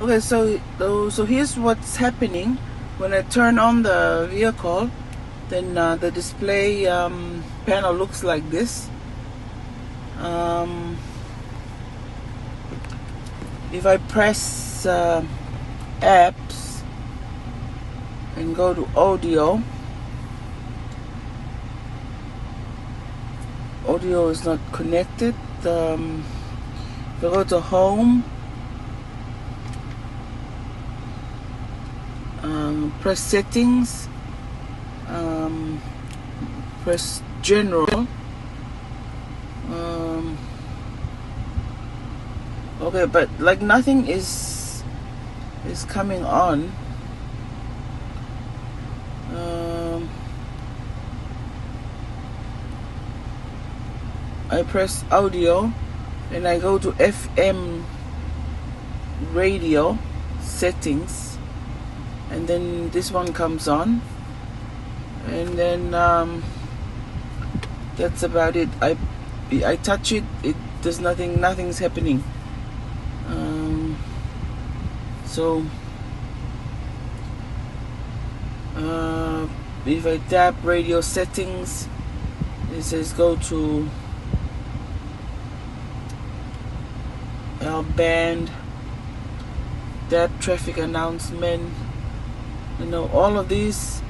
Okay, so here's what's happening when I turn on the vehicle. Then the display panel looks like this. If I press apps and go to audio is not connected. If I go to home, press settings, press general. Okay, but like nothing is coming on. I press audio and I go to FM radio settings, and then this one comes on, and then that's about it. I touch it, there's nothing's happening. So if I tap radio settings, it says go to L band, tap traffic announcement. All of these